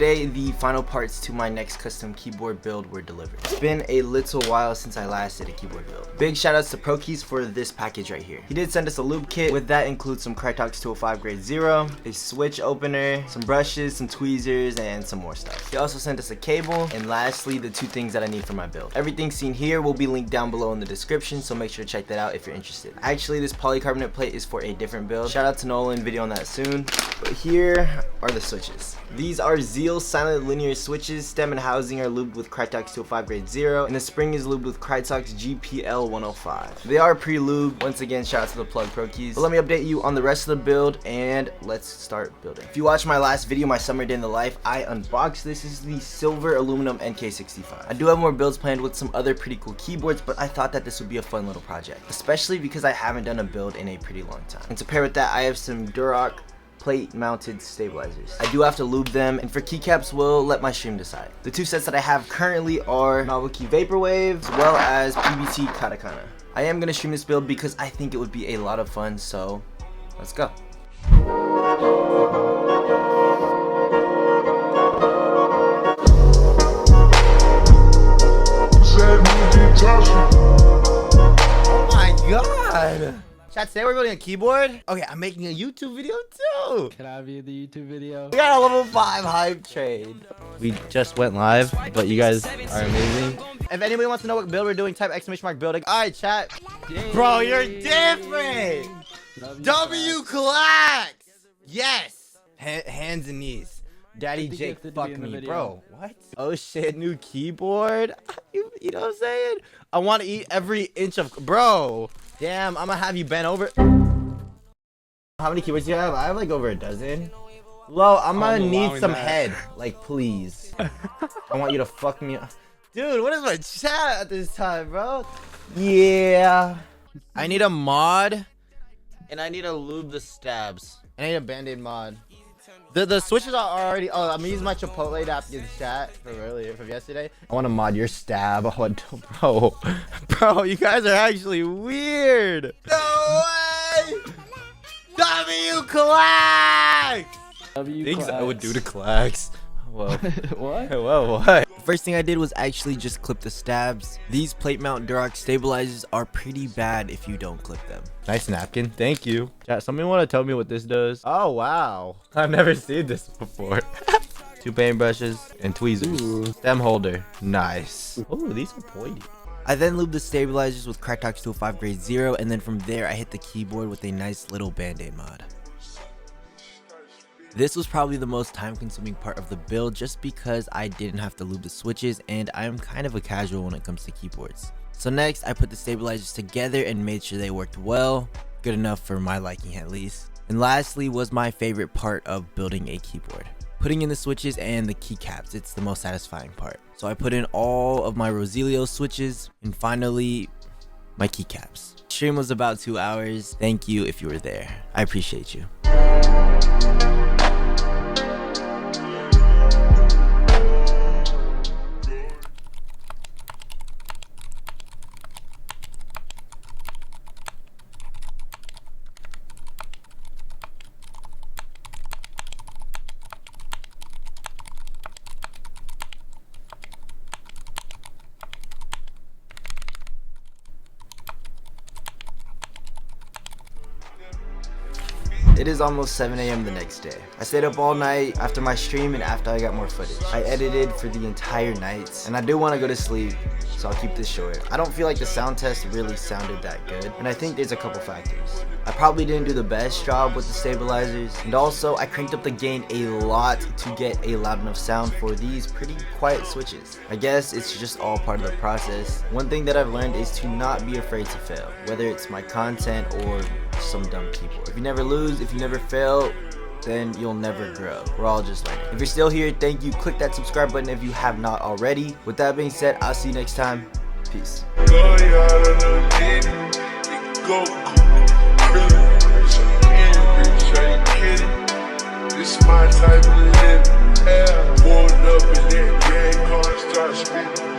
today the final parts to my next custom keyboard build were delivered. It's been a little while since I last did a keyboard build. Big shout outs to ProKeys for this package right here. He did send us a lube kit. With that includes some Crytox 205 grade 0, a switch opener, some brushes, some tweezers, and some more stuff. He also sent us a cable, and lastly the 2 things that I need for my build. Everything seen here will be linked down below in the description, so make sure to check that out if you're interested. Actually, this polycarbonate plate is for a different build. Shout out to Nolan, video on that soon. But here are the switches. These are Zeal silent linear switches. Stem and housing are lubed with Crytox 205 grade 0, and the spring is lubed with Crytox GPL 105. They are pre-lubed. Once again, shout out to the plug ProKeys. But let me update you on the rest of the build, and let's start building. If you watched my last video, my summer day in the life, I unboxed this. This is the silver aluminum NK65. I do have more builds planned with some other pretty cool keyboards, but I thought that this would be a fun little project, especially because I haven't done a build in a pretty long time. And to pair with that, I have some Duroc plate mounted stabilizers. I do have to lube them, and for keycaps, we'll let my stream decide. The 2 sets that I have currently are Novelty Vaporwave as well as PBT Katakana. I am gonna stream this build because I think it would be a lot of fun, so let's go. Oh my god! Chat, today we're building a keyboard. Okay, I'm making a YouTube video too. Can I be in the YouTube video? We got a level 5 hype train. We just went live, but you guys are amazing. If anybody wants to know what build we're doing, type ! building. All right, chat. Yay. Bro, you're different. W clacks. Yes. Hands and knees. Daddy Jake, fuck me, bro. What? Oh shit, new keyboard. You know what I'm saying? I want to eat every inch of, bro. Damn, I'm gonna have you bent over. How many keyboards do you have? I have like over a dozen. Lo, I'm gonna need some head. Like, please. I want you to fuck me up. Dude, what is my chat at this time, bro? Yeah. I need a mod. And I need to lube the stabs. I need a band-aid mod. The switches are already. Oh, I'm gonna use my Chipotle to after the chat from earlier, from yesterday. I want to mod your stab. Bro, you guys are actually weird. No way! W clacks! Things I would do to clacks. Whoa. What? Whoa, what? First thing I did was actually just clip the stabs. These plate mount Duroc stabilizers are pretty bad if you don't clip them. Nice napkin, thank you. Chat, somebody want to tell me what this does? Oh wow, I've never seen this before. 2 paintbrushes and tweezers. Ooh. Stem holder, nice. Oh, these are pointy. I then lubed the stabilizers with Crytox 205 grade 0, and then from there I hit the keyboard with a nice little band-aid mod. This was probably the most time-consuming part of the build just because I didn't have to lube the switches, and I am kind of a casual when it comes to keyboards. So next, I put the stabilizers together and made sure they worked well, good enough for my liking at least. And lastly was my favorite part of building a keyboard. Putting in the switches and the keycaps, it's the most satisfying part. So I put in all of my Rosilio switches, and finally, my keycaps. Stream was about 2 hours. Thank you if you were there. I appreciate you. It is almost 7 AM the next day. I stayed up all night after my stream and after I got more footage. I edited for the entire night, and I do want to go to sleep, so I'll keep this short. I don't feel like the sound test really sounded that good, and I think there's a couple factors. I probably didn't do the best job with the stabilizers, and also I cranked up the gain a lot to get a loud enough sound for these pretty quiet switches. I guess it's just all part of the process. One thing that I've learned is to not be afraid to fail, whether it's my content or some dumb keyboard. If you never lose, if you never fail, then you'll never grow. We're all just learning. If you're still here, thank you. Click that subscribe button if you have not already. With that being said, I'll see you next time. Peace. This my type of living. Pulled up in that gang car, start spinning.